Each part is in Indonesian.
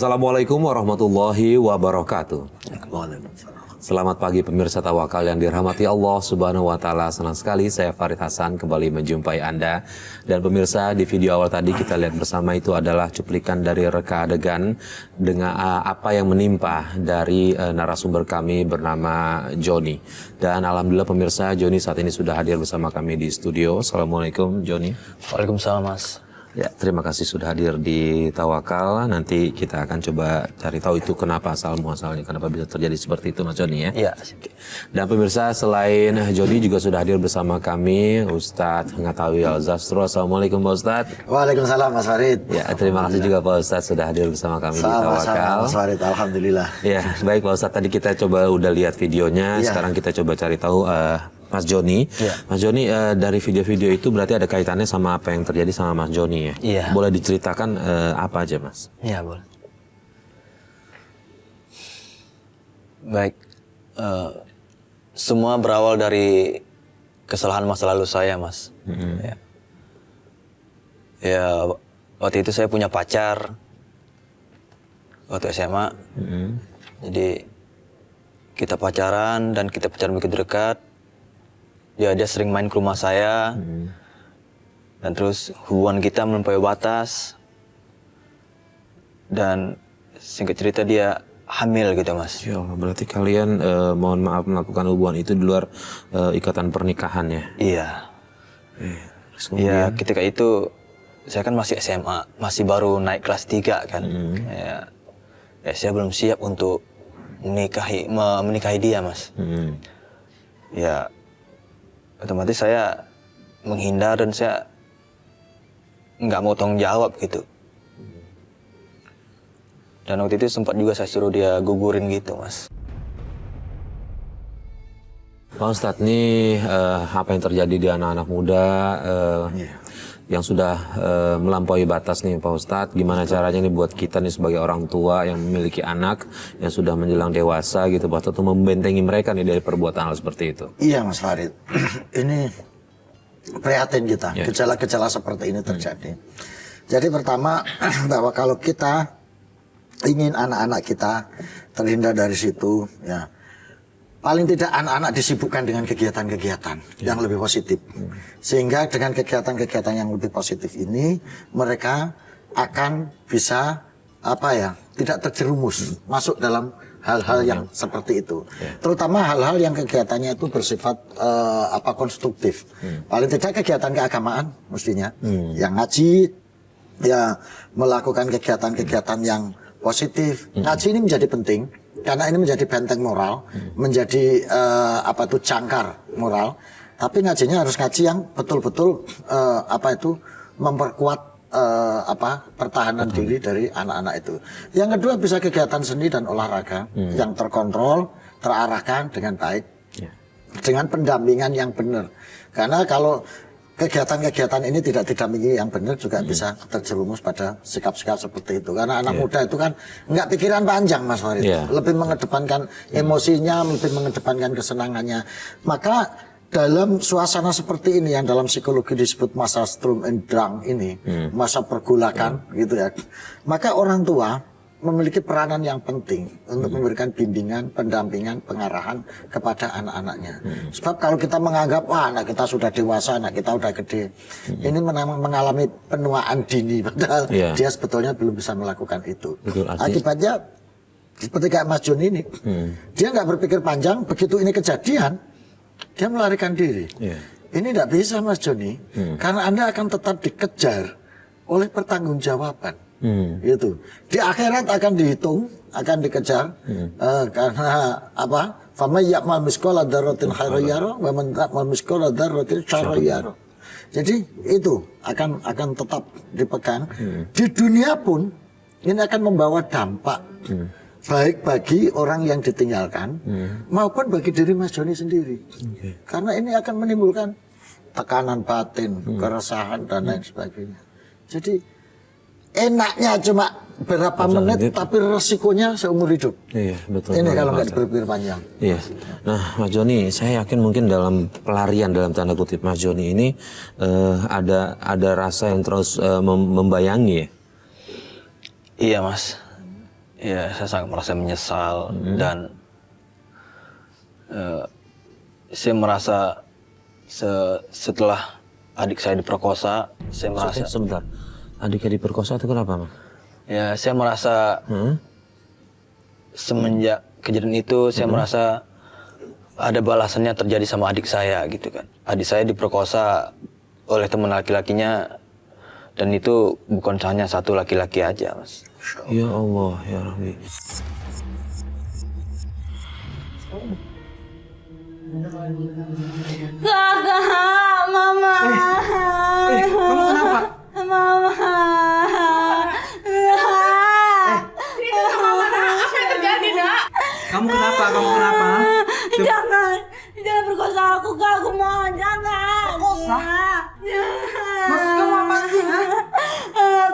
Assalamualaikum warahmatullahi wabarakatuh. Selamat pagi pemirsa Tawakal yang dirahmati Allah Subhanahu wa taala. Senang sekali saya Farid Hasan kembali menjumpai Anda. Dan pemirsa, di video awal tadi kita lihat bersama itu adalah cuplikan dari reka adegan dengan apa yang menimpa dari narasumber kami bernama Joni. Dan alhamdulillah pemirsa, Joni saat ini sudah hadir bersama kami di studio. Assalamualaikum Joni. Waalaikumsalam Mas. Ya, terima kasih sudah hadir di Tawakal. Nanti kita akan coba cari tahu itu kenapa asal muasalnya, kenapa bisa terjadi seperti itu Mas Joni ya. Iya. Dan pemirsa, selain Joni juga sudah hadir bersama kami Ustadz Ngatawi Al-Zastro. Assalamualaikum Pak Ustadz. Waalaikumsalam Mas Farid. Ya, terima kasih juga Pak Ustadz sudah hadir bersama kami di Tawakal. Mas Farid, alhamdulillah. Ya, baik Pak Ustadz, tadi kita coba udah lihat videonya, sekarang kita coba cari tahu Mas Joni. Mas Joni, dari video-video itu berarti ada kaitannya sama apa yang terjadi sama Mas Joni ya? Iya. Boleh diceritakan apa aja Mas? Iya boleh. Baik, semua berawal dari kesalahan masa lalu saya Mas. Ya, waktu itu saya punya pacar waktu SMA. Jadi kita pacaran dan kita pacaran begitu dekat. Dia sering main ke rumah saya, dan terus hubungan kita melampaui batas, dan singkat cerita dia hamil gitu Mas. Ya Allah, berarti kalian mohon maaf melakukan hubungan itu di luar ikatan pernikahan ya? Iya. Iya, ketika itu saya kan masih SMA, masih baru naik kelas 3 kan. Ya, saya belum siap untuk menikahi dia Mas. Ya, otomatis saya menghindar dan saya nggak mau tanggung jawab gitu. Dan waktu itu sempat juga saya suruh dia gugurin gitu Mas. Pak Ustadz, nih apa yang terjadi di anak-anak muda yang sudah melampaui batas nih Pak Ustadz, gimana caranya nih buat kita nih sebagai orang tua yang memiliki anak yang sudah menjelang dewasa gitu Pak Ustadz, untuk membentengi mereka nih dari perbuatan hal seperti itu? Iya Mas Farid, ini prihatin kita, gejala-gejala seperti ini terjadi. Jadi pertama, bahwa kalau kita ingin anak-anak kita terhindar dari situ, ya paling tidak anak-anak disibukkan dengan kegiatan-kegiatan yang lebih positif. Sehingga dengan kegiatan-kegiatan yang lebih positif ini, mereka akan bisa tidak terjerumus masuk dalam hal-hal yang seperti itu. Terutama hal-hal yang kegiatannya itu bersifat konstruktif. Paling tidak kegiatan keagamaan mestinya. Yang ngaji, ya melakukan kegiatan-kegiatan yang positif. Ngaji ini menjadi penting karena ini menjadi benteng moral, menjadi jangkar moral. Tapi ngajinya harus ngaji yang betul-betul memperkuat pertahanan diri dari anak-anak itu. Yang kedua bisa kegiatan seni dan olahraga yang terkontrol, terarahkan dengan baik, dengan pendampingan yang benar. Karena kalau kegiatan-kegiatan ini tidak didampingi yang benar juga bisa terjerumus pada sikap-sikap seperti itu. Karena anak muda itu kan nggak pikiran panjang Mas Farid, lebih mengedepankan emosinya, lebih mengedepankan kesenangannya. Maka dalam suasana seperti ini yang dalam psikologi disebut masa Sturm und Drang ini, masa pergolakan gitu ya. Maka orang tua memiliki peranan yang penting untuk memberikan bimbingan, pendampingan, pengarahan kepada anak-anaknya. Sebab kalau kita menganggap, wah anak kita sudah dewasa, anak kita sudah gede, ini mengalami penuaan dini, padahal dia sebetulnya belum bisa melakukan itu. Akibatnya, seperti kayak Mas Joni ini, dia nggak berpikir panjang, begitu ini kejadian, dia melarikan diri. Ini tidak bisa Mas Joni, karena Anda akan tetap dikejar oleh pertanggungjawaban. Gitu. Di akhirat akan dihitung, akan dikejar karena apa? Fama ya'mal misqala dzarratin khairan yarah wa man ya'mal misqala dzarratin syarran yarah. Jadi itu akan tetap dipegang. Di dunia pun ini akan membawa dampak baik bagi orang yang ditinggalkan maupun bagi diri Mas Joni sendiri. Karena ini akan menimbulkan tekanan batin, keresahan dan lain sebagainya. Jadi enaknya cuma berapa menit, tapi resikonya seumur hidup. Iya, betul. Ini kalau nggak berpikir panjang. Iya. Nah, Mas Joni, saya yakin mungkin dalam pelarian dalam tanda kutip Mas Joni ini ada rasa yang terus membayangi ya. Iya Mas. Ya, saya sangat merasa menyesal dan saya merasa setelah adik saya diperkosa, saya merasa Sebentar, adiknya diperkosa itu kenapa, Mas? ya saya merasa semenjak kejadian itu saya merasa ada balasannya terjadi sama adik saya gitu kan. Adik saya diperkosa oleh teman laki-lakinya dan itu bukan hanya satu laki-laki aja, Mas. Ya Allah, ya Rabbi. Kakak, mama. Kamu kenapa? Mama. Apa yang terjadi, Nak? Kamu kenapa? Jangan perkosa aku, Kak. Aku mau, jangan. Perkosa? Maksud kamu apa sih, ha?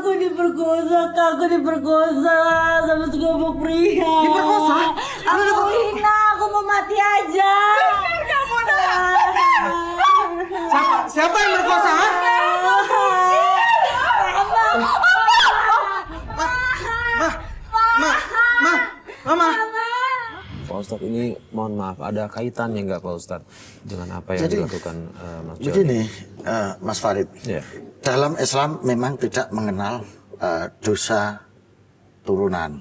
Aku diperkosa, Kak. Aku diperkosa sama sekelompok pria. Diperkosa? Aku hina, aku mau mati aja. Benar kamu, Nak. Siapa yang berkosa, ha? Mama. Pak Ustadz, ini mohon maaf, ada kaitannya nggak Pak Ustadz dengan apa yang Jadi, dilakukan Mas Joni? Begini, Mas Farid. Ya. Dalam Islam memang tidak mengenal dosa turunan,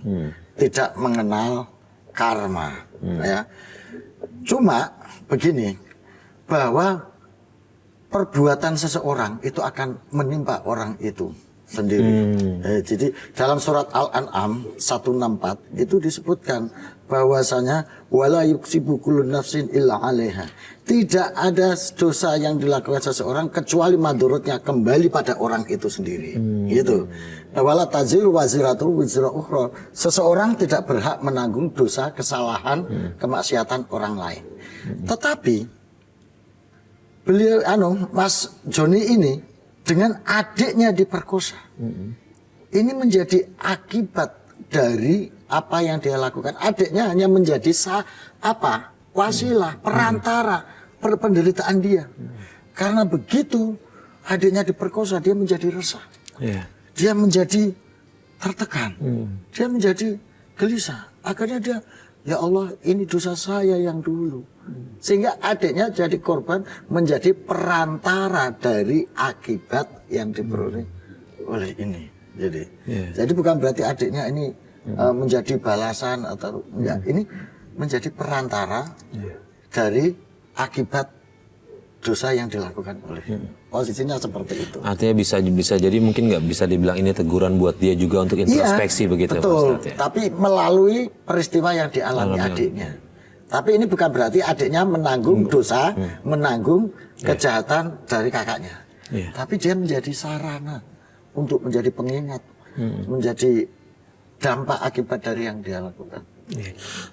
tidak mengenal karma, ya. Cuma begini, bahwa perbuatan seseorang itu akan menimpa orang itu sendiri. Jadi dalam surat Al-An'am 164 itu disebutkan bahwasanya wala yuksibu kullu nafsin illa 'alaiha. Tidak ada dosa yang dilakukan seseorang kecuali madorotnya kembali pada orang itu sendiri. Gitu. Wala taziru waziratu wizra ukhra. Seseorang tidak berhak menanggung dosa, kesalahan, kemaksiatan orang lain. Tetapi beliau Mas Joni ini dengan adiknya diperkosa. Ini menjadi akibat dari apa yang dia lakukan. Adiknya hanya menjadi wasilah, perantara penderitaan dia. Karena begitu adiknya diperkosa, dia menjadi resah. Yeah. Dia menjadi tertekan. Dia menjadi gelisah. Akhirnya dia, ya Allah, ini dosa saya yang dulu. Sehingga adiknya jadi korban, menjadi perantara dari akibat yang diperoleh oleh ini. Jadi bukan berarti adiknya ini menjadi balasan atau enggak. Ini menjadi perantara dari akibat dosa yang dilakukan oleh. Posisinya seperti itu. Artinya bisa jadi mungkin nggak bisa dibilang ini teguran buat dia juga untuk introspeksi begitu, betul. Pak Ustadz, ya? Tapi melalui peristiwa yang dialami adiknya. Tapi ini bukan berarti adiknya menanggung dosa, menanggung kejahatan dari kakaknya. Tapi dia menjadi sarana untuk menjadi pengingat, menjadi dampak akibat dari yang dia lakukan.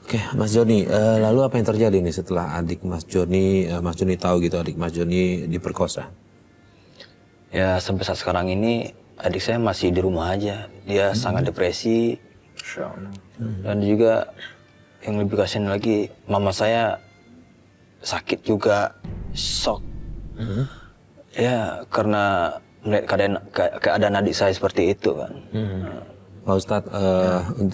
Oke, Mas Joni, lalu apa yang terjadi nih setelah adik Mas Joni tahu gitu adik Mas Joni diperkosa? Ya sampai saat sekarang ini adik saya masih di rumah aja. Dia sangat depresi. Dan juga yang lebih kasihan lagi, mama saya sakit juga, shock. Ya karena melihat keadaan adik saya seperti itu kan. Pak Ustadz,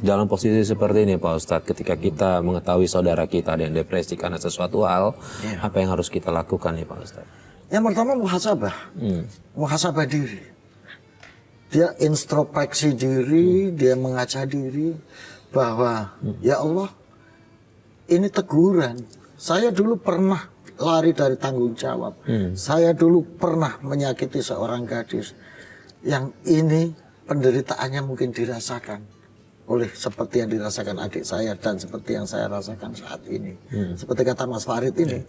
dalam posisi seperti ini Pak Ustadz, ketika kita mengetahui saudara kita ada yang depresi karena sesuatu hal, apa yang harus kita lakukan nih Pak Ustadz? Yang pertama muhasabah, muhasabah diri. Dia introspeksi diri, dia mengaca diri bahwa ya Allah, ini teguran. Saya dulu pernah lari dari tanggung jawab. Saya dulu pernah menyakiti seorang gadis yang ini penderitaannya mungkin dirasakan oleh seperti yang dirasakan adik saya dan seperti yang saya rasakan saat ini. Seperti kata Mas Farid ini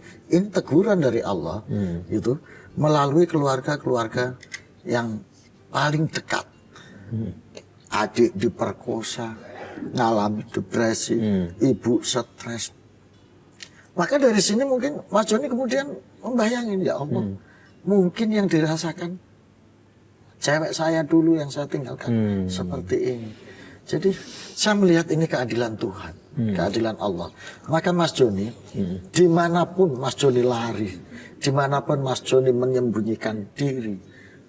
teguran dari Allah itu melalui keluarga-keluarga yang paling dekat. Adik diperkosa, ngalami depresi, ibu stres. Maka dari sini mungkin Mas Joni kemudian membayangin, ya Allah, mungkin yang dirasakan cewek saya dulu yang saya tinggalkan seperti ini. Jadi saya melihat ini keadilan Tuhan, keadilan Allah. Maka Mas Joni, dimanapun Mas Joni lari, dimanapun Mas Joni menyembunyikan diri,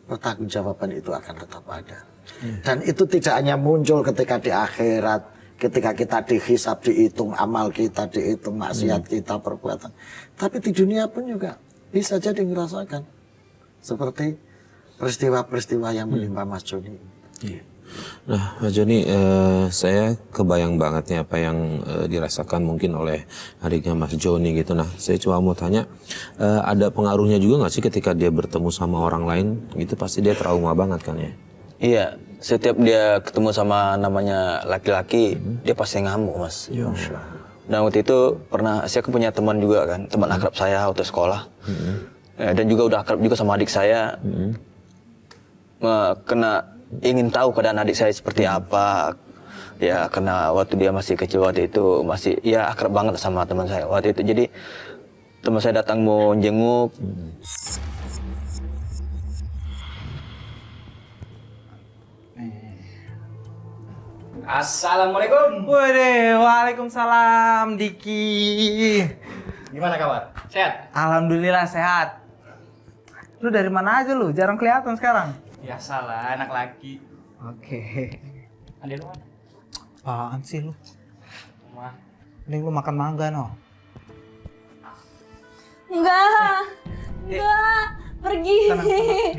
pertanggungjawaban itu akan tetap ada. Dan itu tidak hanya muncul ketika di akhirat, ketika kita dihisab, dihitung amal kita, dihitung maksiat kita, perbuatan. Tapi di dunia pun juga bisa jadi ngerasakan seperti peristiwa-peristiwa yang menimpa Mas Joni. Iya. Nah, Mas Joni, saya kebayang banget nih apa yang dirasakan mungkin oleh adiknya Mas Joni gitu. Nah, saya cuma mau tanya, ada pengaruhnya juga nggak sih ketika dia bertemu sama orang lain? Gitu pasti dia trauma banget kan ya? Iya, setiap dia ketemu sama namanya laki-laki, dia pasti ngamuk, Mas. Dan waktu itu pernah, saya punya teman juga kan, teman akrab saya waktu sekolah. Dan juga udah akrab juga sama adik saya. Kena ingin tahu keadaan adik saya seperti apa. Ya, karena waktu dia masih kecil waktu itu, masih ya akrab banget sama teman saya waktu itu. Jadi teman saya datang mau jenguk. Assalamualaikum. Waduh, waalaikumsalam Diki. Gimana kabar? Sehat? Alhamdulillah sehat. Lu dari mana aja lu? Jarang kelihatan sekarang. Biasalah, anak laki. Oke. Ada lu mana? Apaan sih lu? Rumah. Mending lu makan mangga no. Enggak. Pergi. Tenang,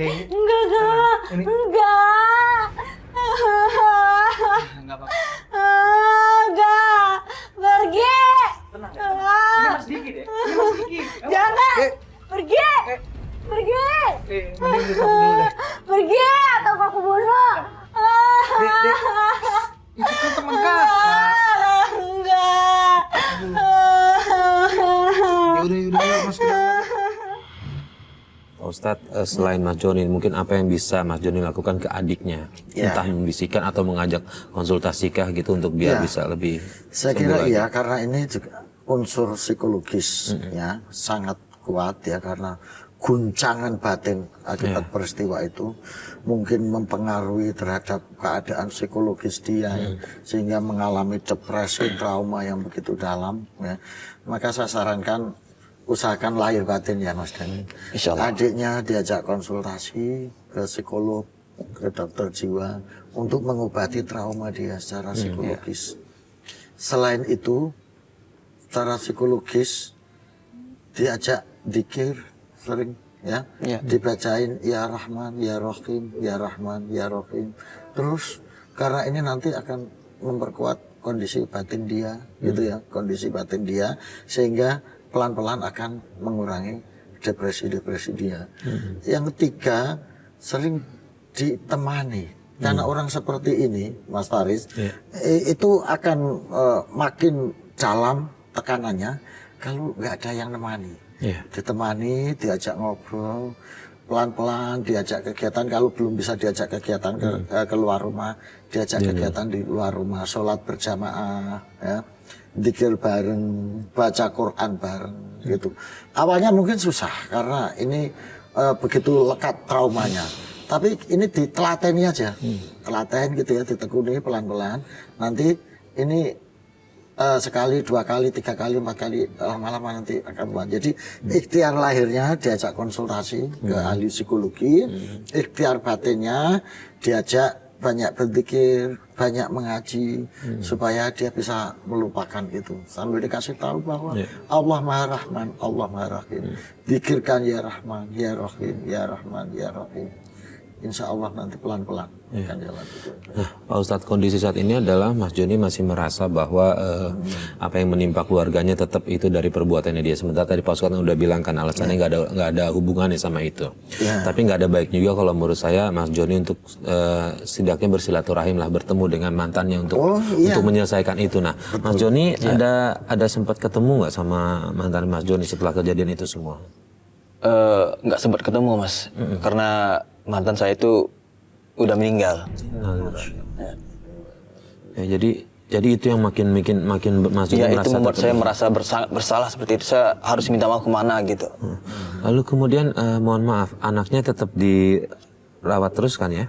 Dewi. Enggak. Ini- Enggak. Enggak apa-apa. Enggak. Pergi. Tenang. Ini Mas Diki deh. Ini Mas Diki. Jangan. Pergi. Pergi. Mending lu dulu deh. Pergi atau aku bunuh. Dek. Itu kan temen kakak. Enggak. Yaudah, masuk dalam. Pak Ustadz, selain Mas Joni, mungkin apa yang bisa Mas Joni lakukan ke adiknya? Ya. Entah membisikkan atau mengajak konsultasikah gitu untuk biar Ya. bisa lebih Saya sembuh kira lagi? iya, karena ini juga unsur psikologis ya sangat kuat ya, karena guncangan batin akibat peristiwa itu mungkin mempengaruhi terhadap keadaan psikologis dia ya, sehingga mengalami depresi, trauma yang begitu dalam ya. Maka saya sarankan usahakan lahir batin ya Mas Dani. Insyaallah. Adiknya diajak konsultasi ke psikolog, ke dokter jiwa untuk mengobati trauma dia secara psikologis. Selain itu, secara psikologis diajak zikir sering ya, dibacain ya Rahman, ya Rahim, ya Rahman, ya Rahim. Terus karena ini nanti akan memperkuat kondisi batin dia, gitu ya, kondisi batin dia, sehingga pelan-pelan akan mengurangi depresi-depresi dia. Yang ketiga, sering ditemani. Karena orang seperti ini, Mas Faris, itu akan makin dalam tekanannya kalau nggak ada yang nemani. Ditemani, diajak ngobrol, pelan-pelan diajak kegiatan. Kalau belum bisa diajak kegiatan keluar rumah, diajak kegiatan di luar rumah, sholat berjamaah, ya. Dzikir bareng, baca Quran bareng gitu. Awalnya mungkin susah karena ini begitu lekat traumanya. Tapi ini ditelateni aja. Telaten gitu ya, ditekuni pelan-pelan. Nanti ini sekali, 2 kali, 3 kali, 4 kali lama-lama nanti akan buat. Jadi ikhtiar lahirnya diajak konsultasi ke ahli psikologi, ikhtiar batinnya diajak banyak berzikir, banyak mengaji supaya dia bisa melupakan itu. Sambil dikasih tahu bahwa Allah Maha Rahman, Allah Maha Rahim. Zikirkan ya Rahman, ya Rahim, ya Rahman, ya Rahim. Insya Allah nanti pelan-pelan akan jalan itu. Nah, Pak Ustadz, kondisi saat ini adalah Mas Joni masih merasa bahwa apa yang menimpa keluarganya tetap itu dari perbuatannya dia. Sementara tadi Pak Ustadz udah bilang kan alasannya nggak ada hubungannya sama itu. Tapi nggak ada baik juga kalau menurut saya Mas Joni untuk setidaknya bersilaturahim lah, bertemu dengan mantannya untuk menyelesaikan itu. Nah, Mas Joni ada sempat ketemu nggak sama mantan Mas Joni setelah kejadian itu semua? Nggak sempat ketemu, Mas, karena mantan saya itu udah meninggal. Ya, jadi itu yang makin Mas Joni Ya, itu merasa membuat saya merasa bersalah seperti itu. Saya harus minta maaf kemana gitu. Lalu kemudian mohon maaf, anaknya tetap dirawat terus kan ya?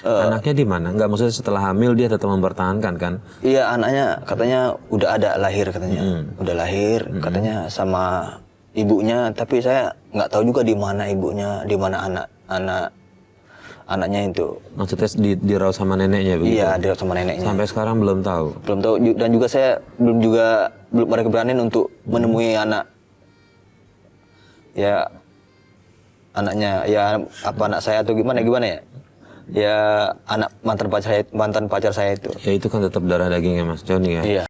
Anaknya di mana? Enggak, maksudnya setelah hamil dia tetap mempertahankan kan? Iya, anaknya katanya udah ada lahir katanya. Udah lahir katanya sama ibunya, tapi saya nggak tahu juga di mana ibunya, di mana anak anaknya itu. Maksudnya dirauh sama neneknya begitu? Iya, dia sama neneknya. Sampai sekarang belum tahu? Belum tahu, dan juga saya belum ada keberanian untuk menemui anak. Ya, anaknya, ya apa anak saya atau gimana ya? Ya anak mantan pacar saya itu. Ya itu kan tetap darah dagingnya Mas Joni ya? Iya.